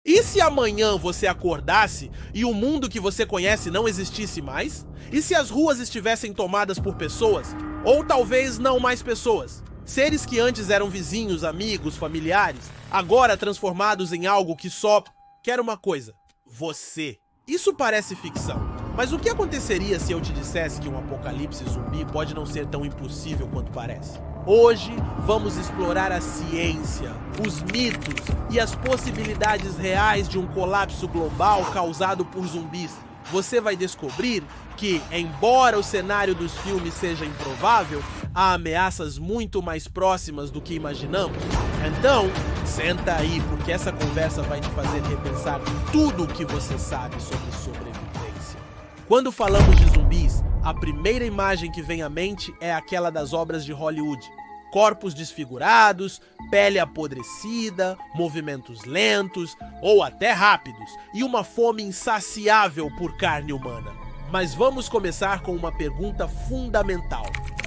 E se amanhã você acordasse e o mundo que você conhece não existisse mais? E se as ruas estivessem tomadas por pessoas? Ou talvez não mais pessoas? Seres que antes eram vizinhos, amigos, familiares, agora transformados em algo que só quer uma coisa: você. Isso parece ficção, mas o que aconteceria se eu te dissesse que um apocalipse zumbi pode não ser tão impossível quanto parece? Hoje vamos explorar a ciência, os mitos e as possibilidades reais de um colapso global causado por zumbis. Você vai descobrir que, embora o cenário dos filmes seja improvável, há ameaças muito mais próximas do que imaginamos. Então, senta aí, porque essa conversa vai te fazer repensar tudo o que você sabe sobre sobrevivência. Quando falamos de zumbis, a primeira imagem que vem à mente é aquela das obras de Hollywood. Corpos desfigurados, pele apodrecida, movimentos lentos ou até rápidos, e uma fome insaciável por carne humana. Mas vamos começar com uma pergunta fundamental.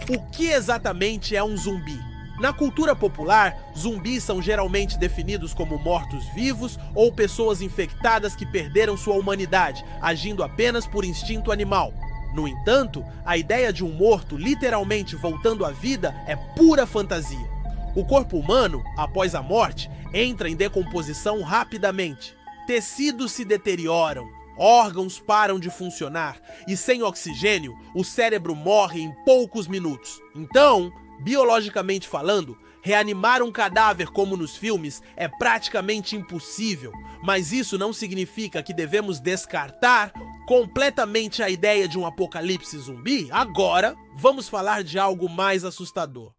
O que exatamente é um zumbi? Na cultura popular, zumbis são geralmente definidos como mortos-vivos ou pessoas infectadas que perderam sua humanidade, agindo apenas por instinto animal. No entanto, a ideia de um morto literalmente voltando à vida é pura fantasia. O corpo humano, após a morte, entra em decomposição rapidamente. Tecidos se deterioram, órgãos param de funcionar e, sem oxigênio, o cérebro morre em poucos minutos. Então, biologicamente falando, reanimar um cadáver como nos filmes é praticamente impossível, mas isso não significa que devemos descartar completamente a ideia de um apocalipse zumbi. Agora, vamos falar de algo mais assustador: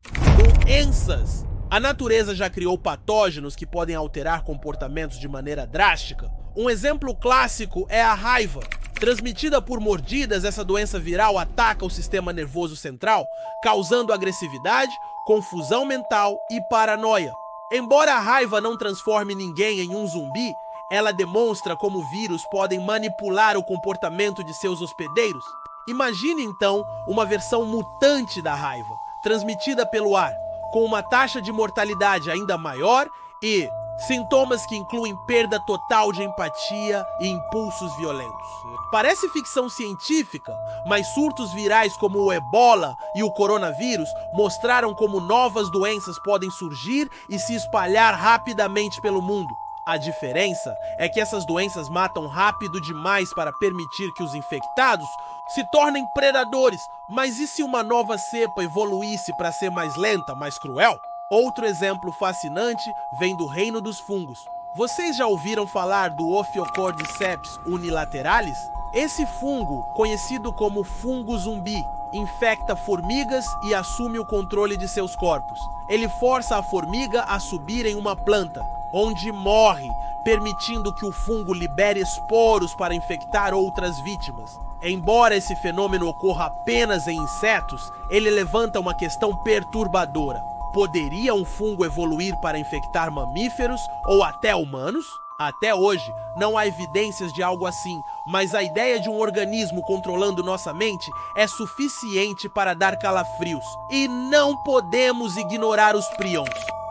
doenças. A natureza já criou patógenos que podem alterar comportamentos de maneira drástica. Um exemplo clássico é a raiva. Transmitida por mordidas, essa doença viral ataca o sistema nervoso central, causando agressividade, confusão mental e paranoia. Embora a raiva não transforme ninguém em um zumbi, ela demonstra como vírus podem manipular o comportamento de seus hospedeiros. Imagine então uma versão mutante da raiva, transmitida pelo ar, com uma taxa de mortalidade ainda maior e sintomas que incluem perda total de empatia e impulsos violentos. Parece ficção científica, mas surtos virais como o Ebola e o coronavírus mostraram como novas doenças podem surgir e se espalhar rapidamente pelo mundo. A diferença é que essas doenças matam rápido demais para permitir que os infectados se tornem predadores. Mas e se uma nova cepa evoluísse para ser mais lenta, mais cruel? Outro exemplo fascinante vem do reino dos fungos. Vocês já ouviram falar do Ophiocordyceps unilateralis? Esse fungo, conhecido como fungo zumbi, infecta formigas e assume o controle de seus corpos. Ele força a formiga a subir em uma planta, onde morre, permitindo que o fungo libere esporos para infectar outras vítimas. Embora esse fenômeno ocorra apenas em insetos, ele levanta uma questão perturbadora. Poderia um fungo evoluir para infectar mamíferos ou até humanos? Até hoje, não há evidências de algo assim, mas a ideia de um organismo controlando nossa mente é suficiente para dar calafrios. E não podemos ignorar os prions.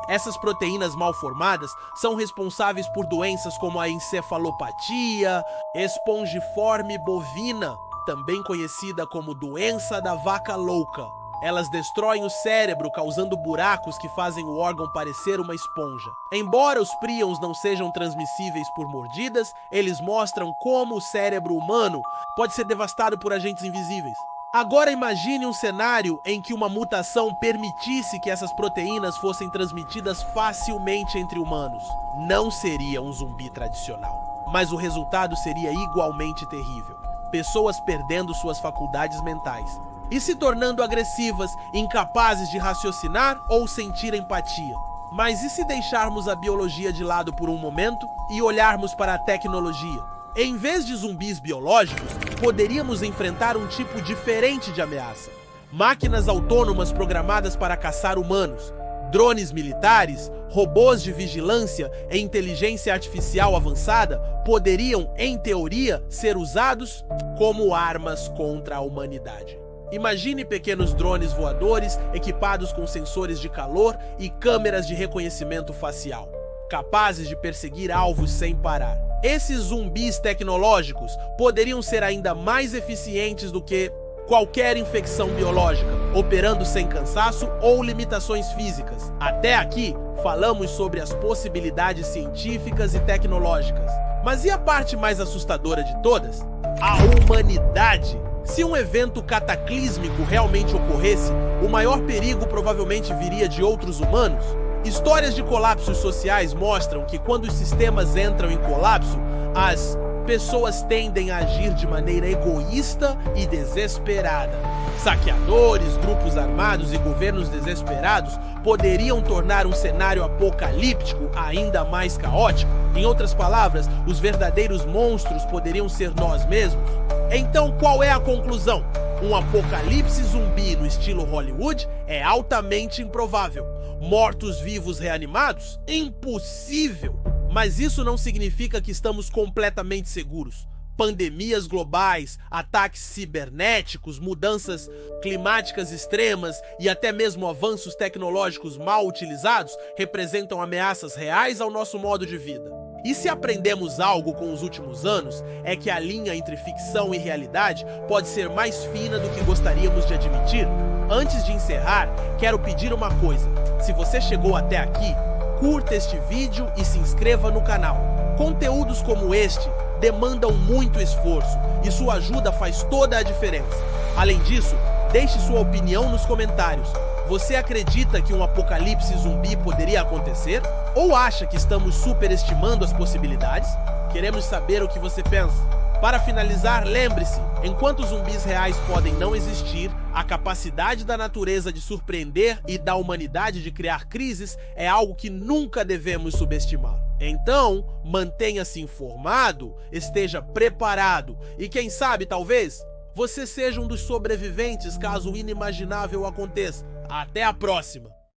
Essas proteínas mal formadas são responsáveis por doenças como a encefalopatia espongiforme bovina, também conhecida como doença da vaca louca. Elas destroem o cérebro, causando buracos que fazem o órgão parecer uma esponja. Embora os prions não sejam transmissíveis por mordidas, eles mostram como o cérebro humano pode ser devastado por agentes invisíveis. Agora imagine um cenário em que uma mutação permitisse que essas proteínas fossem transmitidas facilmente entre humanos. Não seria um zumbi tradicional, mas o resultado seria igualmente terrível. Pessoas perdendo suas faculdades mentais e se tornando agressivas, incapazes de raciocinar ou sentir empatia. Mas e se deixarmos a biologia de lado por um momento e olharmos para a tecnologia? Em vez de zumbis biológicos, poderíamos enfrentar um tipo diferente de ameaça. Máquinas autônomas programadas para caçar humanos, drones militares, robôs de vigilância e inteligência artificial avançada poderiam, em teoria, ser usados como armas contra a humanidade. Imagine pequenos drones voadores equipados com sensores de calor e câmeras de reconhecimento facial. capazes de perseguir alvos sem parar. Esses zumbis tecnológicos poderiam ser ainda mais eficientes do que qualquer infecção biológica, operando sem cansaço ou limitações físicas. Até aqui, falamos sobre as possibilidades científicas e tecnológicas. Mas e a parte mais assustadora de todas? A humanidade. Se um evento cataclísmico realmente ocorresse, o maior perigo provavelmente viria de outros humanos. Histórias de colapsos sociais mostram que quando os sistemas entram em colapso, as pessoas tendem a agir de maneira egoísta e desesperada. Saqueadores, grupos armados e governos desesperados poderiam tornar um cenário apocalíptico ainda mais caótico. Em outras palavras, os verdadeiros monstros poderiam ser nós mesmos. Então, qual é a conclusão? Um apocalipse zumbi no estilo Hollywood é altamente improvável. Mortos-vivos reanimados? Impossível! Mas isso não significa que estamos completamente seguros. Pandemias globais, ataques cibernéticos, mudanças climáticas extremas e até mesmo avanços tecnológicos mal utilizados representam ameaças reais ao nosso modo de vida. E se aprendemos algo com os últimos anos, é que a linha entre ficção e realidade pode ser mais fina do que gostaríamos de admitir. Antes de encerrar, quero pedir uma coisa. Se você chegou até aqui, curta este vídeo e se inscreva no canal. Conteúdos como este demandam muito esforço e sua ajuda faz toda a diferença. Além disso, deixe sua opinião nos comentários. Você acredita que um apocalipse zumbi poderia acontecer? Ou acha que estamos superestimando as possibilidades? Queremos saber o que você pensa. Para finalizar, lembre-se, enquanto zumbis reais podem não existir, a capacidade da natureza de surpreender e da humanidade de criar crises é algo que nunca devemos subestimar. Então, mantenha-se informado, esteja preparado e quem sabe, talvez, você seja um dos sobreviventes caso o inimaginável aconteça. Até a próxima!